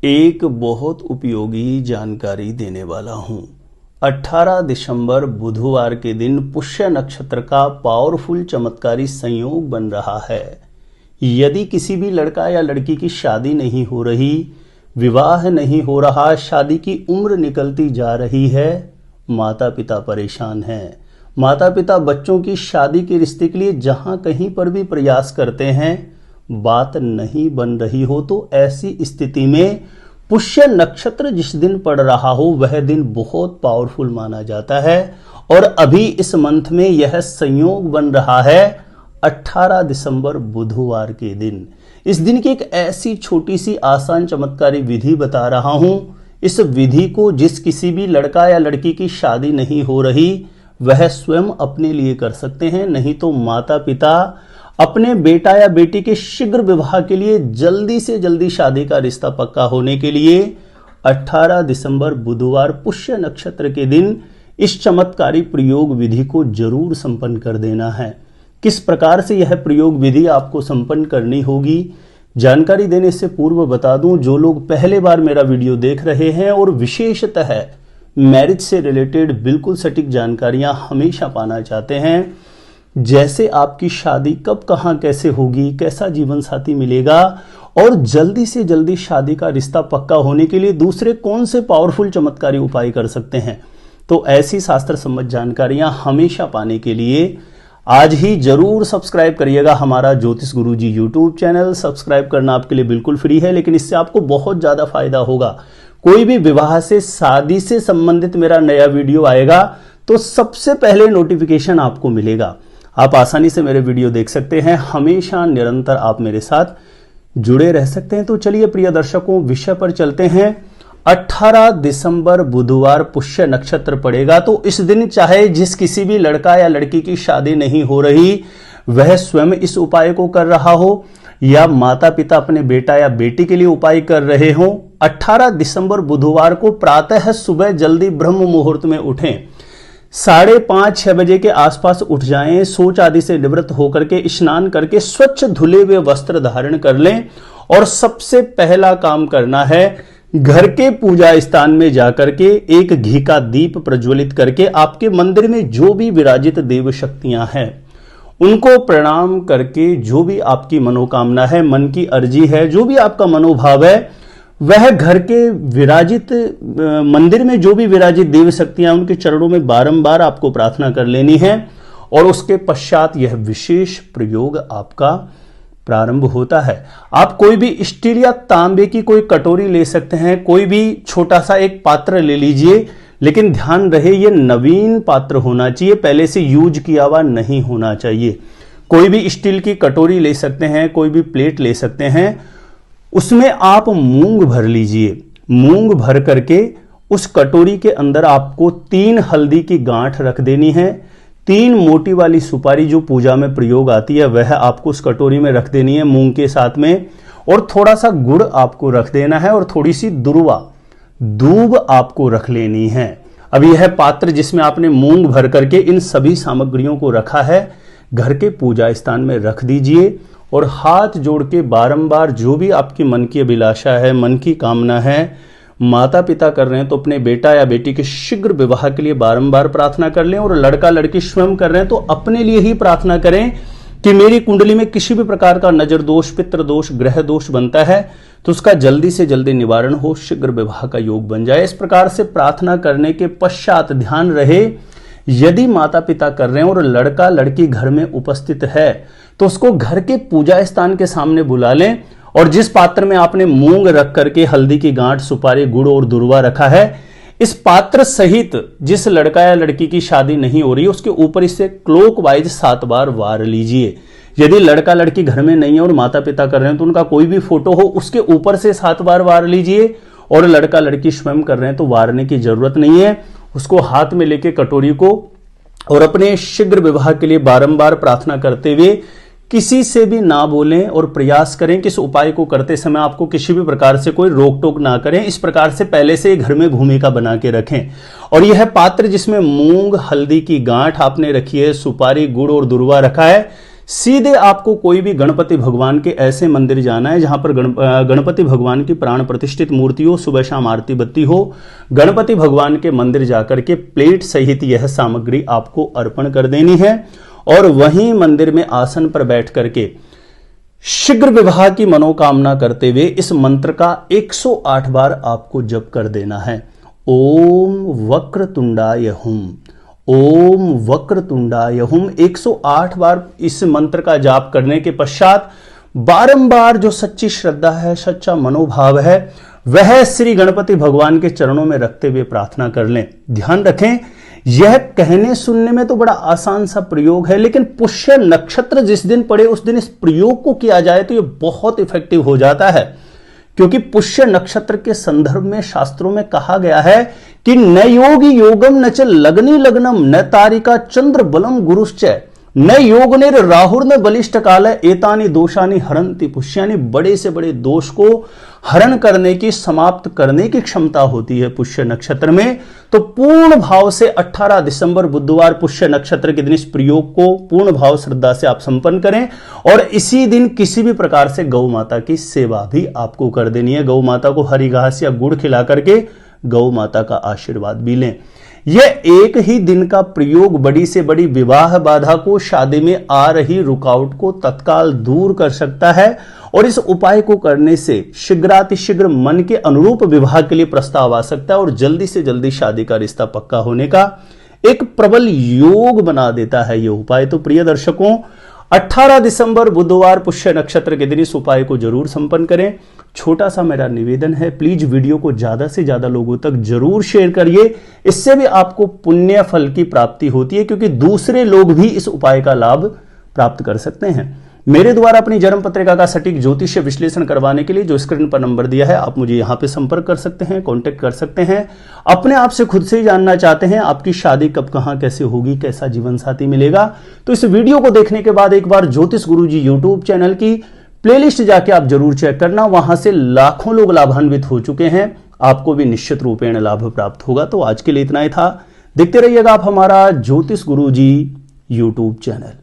एक बहुत उपयोगी जानकारी देने वाला हूं। 18 दिसंबर बुधवार के दिन पुष्य नक्षत्र का पावरफुल चमत्कारी संयोग बन रहा है। यदि किसी भी लड़का या लड़की की शादी नहीं हो रही, विवाह नहीं हो रहा, शादी की उम्र निकलती जा रही है, माता पिता परेशान हैं, माता पिता बच्चों की शादी के रिश्ते के लिए जहां कहीं पर भी प्रयास करते हैं, बात नहीं बन रही हो, तो ऐसी स्थिति में पुष्य नक्षत्र जिस दिन पड़ रहा हो वह दिन बहुत पावरफुल माना जाता है। और अभी इस मंथ में यह संयोग बन रहा है 18 दिसंबर बुधवार के दिन। इस दिन की एक ऐसी छोटी सी आसान चमत्कारी विधि बता रहा हूं। इस विधि को जिस किसी भी लड़का या लड़की की शादी नहीं हो रही वह स्वयं अपने लिए कर सकते हैं, नहीं तो माता पिता अपने बेटा या बेटी के शीघ्र विवाह के लिए जल्दी से जल्दी शादी का रिश्ता पक्का होने के लिए 18 दिसंबर बुधवार पुष्य नक्षत्र के दिन इस चमत्कारी प्रयोग विधि को जरूर संपन्न कर देना है। किस प्रकार से यह प्रयोग विधि आपको संपन्न करनी होगी, जानकारी देने से पूर्व बता दूं, जो लोग पहले बार मेरा वीडियो देख रहे हैं और विशेषतः मैरिज से रिलेटेड बिल्कुल सटीक जानकारियां हमेशा पाना चाहते हैं, जैसे आपकी शादी कब कहां कैसे होगी, कैसा जीवन साथी मिलेगा और जल्दी से जल्दी शादी का रिश्ता पक्का होने के लिए दूसरे कौन से पावरफुल चमत्कारी उपाय कर सकते हैं, तो ऐसी शास्त्र सम्मत जानकारियां हमेशा पाने के लिए आज ही जरूर सब्सक्राइब करिएगा हमारा ज्योतिष गुरुजी यूट्यूब चैनल। सब्सक्राइब करना आपके लिए बिल्कुल फ्री है, लेकिन इससे आपको बहुत ज्यादा फायदा होगा। कोई भी विवाह से शादी से संबंधित मेरा नया वीडियो आएगा तो सबसे पहले नोटिफिकेशन आपको मिलेगा। आप आसानी से मेरे वीडियो देख सकते हैं, हमेशा निरंतर आप मेरे साथ जुड़े रह सकते हैं। तो चलिए प्रिय दर्शकों, विषय पर चलते हैं। 18 दिसंबर बुधवार पुष्य नक्षत्र पड़ेगा, तो इस दिन चाहे जिस किसी भी लड़का या लड़की की शादी नहीं हो रही वह स्वयं इस उपाय को कर रहा हो या माता पिता अपने बेटा या बेटी के लिए उपाय कर रहे हो, 18 दिसंबर बुधवार को प्रातः सुबह जल्दी ब्रह्म मुहूर्त में उठें, 5:30-6 बजे के आसपास उठ जाएं, शौच आदि से निवृत्त होकर के स्नान करके स्वच्छ धुले हुए वस्त्र धारण कर लें और सबसे पहला काम करना है, घर के पूजा स्थान में जाकर के एक घी का दीप प्रज्वलित करके आपके मंदिर में जो भी विराजित देव शक्तियां हैं उनको प्रणाम करके जो भी आपकी मनोकामना है, मन की अर्जी है, जो भी आपका मनोभाव है, वह घर के विराजित मंदिर में जो भी विराजित देव शक्तियां उनके चरणों में बारंबार आपको प्रार्थना कर लेनी है। और उसके पश्चात यह विशेष प्रयोग आपका प्रारंभ होता है। आप कोई भी स्टील या तांबे की कोई कटोरी ले सकते हैं, कोई भी छोटा सा एक पात्र ले लीजिए, लेकिन ध्यान रहे ये नवीन पात्र होना चाहिए, पहले से यूज किया हुआ नहीं होना चाहिए। कोई भी स्टील की कटोरी ले सकते हैं, कोई भी प्लेट ले सकते हैं, उसमें आप मूंग भर लीजिए। मूंग भर करके उस कटोरी के अंदर आपको 3 हल्दी की गांठ रख देनी है। 3 मोटी वाली सुपारी जो पूजा में प्रयोग आती है वह आपको उस कटोरी में रख देनी है मूंग के साथ में, और थोड़ा सा गुड़ आपको रख देना है और थोड़ी सी दूब आपको रख लेनी है। अब यह पात्र जिसमें आपने मूंग भर करके इन सभी सामग्रियों को रखा है घर के पूजा स्थान में रख दीजिए और हाथ जोड़ के बारंबार जो भी आपकी मन की अभिलाषा है, मन की कामना है, माता पिता कर रहे हैं तो अपने बेटा या बेटी के शीघ्र विवाह के लिए बारंबार प्रार्थना कर लें, और लड़का लड़की स्वयं कर रहे हैं तो अपने लिए ही प्रार्थना करें कि मेरी कुंडली में किसी भी प्रकार का नजर दोष, पितृ दोष, ग्रह दोष बनता है तो उसका जल्दी से जल्दी निवारण हो, शीघ्र विवाह का योग बन जाए। इस प्रकार से प्रार्थना करने के पश्चात ध्यान रहे, यदि माता पिता कर रहे हैं और लड़का लड़की घर में उपस्थित है तो उसको घर के पूजा स्थान के सामने बुला लें, और जिस पात्र में आपने मूंग रख करके हल्दी की गांठ, सुपारी, गुड़ और दुर्वा रखा है, इस पात्र सहित जिस लड़का या लड़की की शादी नहीं हो रही उसके ऊपर इसे क्लॉकवाइज 7 बार वार लीजिए। यदि लड़का लड़की घर में नहीं है और माता पिता कर रहे हैं तो उनका कोई भी फोटो हो उसके ऊपर से 7 बार वार लीजिए, और लड़का लड़की स्वयं कर रहे हैं तो वारने की जरूरत नहीं है। उसको हाथ में लेके कटोरी को और अपने शीघ्र विवाह के लिए बारंबार प्रार्थना करते हुए किसी से भी ना बोलें और प्रयास करें कि इस उपाय को करते समय आपको किसी भी प्रकार से कोई रोक टोक ना करें। इस प्रकार से पहले से घर में भूमिका बना के रखें। और यह पात्र जिसमें मूंग, हल्दी की गांठ आपने रखी है, सुपारी, गुड़ और दुर्वा रखा है, सीधे आपको कोई भी गणपति भगवान के ऐसे मंदिर जाना है जहां पर गणपति भगवान की प्राण प्रतिष्ठित मूर्ति हो, सुबह शाम आरती बत्ती हो। गणपति भगवान के मंदिर जाकर के प्लेट सहित यह सामग्री आपको अर्पण कर देनी है और वहीं मंदिर में आसन पर बैठ करके शीघ्र विवाह की मनोकामना करते हुए इस मंत्र का 108 बार आपको जप कर देना है। ओम वक्रतुंडाय हुम, ओम वक्रतुंडाय हुम 108 बार इस मंत्र का जाप करने के पश्चात बारंबार जो सच्ची श्रद्धा है, सच्चा मनोभाव है, वह श्री गणपति भगवान के चरणों में रखते हुए प्रार्थना कर लें। ध्यान रखें, यह कहने सुनने में तो बड़ा आसान सा प्रयोग है, लेकिन पुष्य नक्षत्र जिस दिन पड़े उस दिन इस प्रयोग को किया जाए तो यह बहुत इफेक्टिव हो जाता है। क्योंकि पुष्य नक्षत्र के संदर्भ में शास्त्रों में कहा गया है कि न योगी योगम न च लग्नि लग्नम न तारिका चंद्र बलम गुरुश्च न योगनिर राहुर्न बलिष्ठ काल एतानि दोषानि हरन्ति पुष्यानि। बड़े से बड़े दोष को हरण करने की, समाप्त करने की क्षमता होती है पुष्य नक्षत्र में। तो पूर्ण भाव से 18 दिसंबर बुधवार पुष्य नक्षत्र के दिन इस प्रयोग को पूर्ण भाव श्रद्धा से आप संपन्न करें और इसी दिन किसी भी प्रकार से गौ माता की सेवा भी आपको कर देनी है। गौ माता को हरी घास या गुड़ खिला करके गौ माता का आशीर्वाद भी लें। यह एक ही दिन का प्रयोग बड़ी से बड़ी विवाह बाधा को, शादी में आ रही रुकावट को तत्काल दूर कर सकता है और इस उपाय को करने से शीघ्रातिशीघ्र मन के अनुरूप विवाह के लिए प्रस्ताव आ सकता है और जल्दी से जल्दी शादी का रिश्ता पक्का होने का एक प्रबल योग बना देता है यह उपाय। तो प्रिय दर्शकों, 18 दिसंबर बुधवार पुष्य नक्षत्र के दिन इस उपाय को जरूर संपन्न करें। छोटा सा मेरा निवेदन है, प्लीज वीडियो को ज्यादा से ज्यादा लोगों तक जरूर शेयर करिए। इससे भी आपको पुण्य फल की प्राप्ति होती है क्योंकि दूसरे लोग भी इस उपाय का लाभ प्राप्त कर सकते हैं। मेरे द्वारा अपनी जन्म पत्रिका का सटीक ज्योतिषीय विश्लेषण करवाने के लिए जो स्क्रीन पर नंबर दिया है, आप मुझे यहां पे संपर्क कर सकते हैं, कांटेक्ट कर सकते हैं। अपने आप से खुद से ही जानना चाहते हैं आपकी शादी कब, कहां, कैसे होगी, कैसा जीवन साथी मिलेगा, तो इस वीडियो को देखने के बाद एक बार ज्योतिष गुरुजी यूट्यूब चैनल की प्लेलिस्ट जाके आप जरूर चेक करना। वहां से लाखों लोग लाभान्वित हो चुके हैं, आपको भी निश्चित रूपेण लाभ प्राप्त होगा। तो आज के लिए इतना ही था। देखते रहिएगा आप हमारा ज्योतिष गुरुजी यूट्यूब चैनल।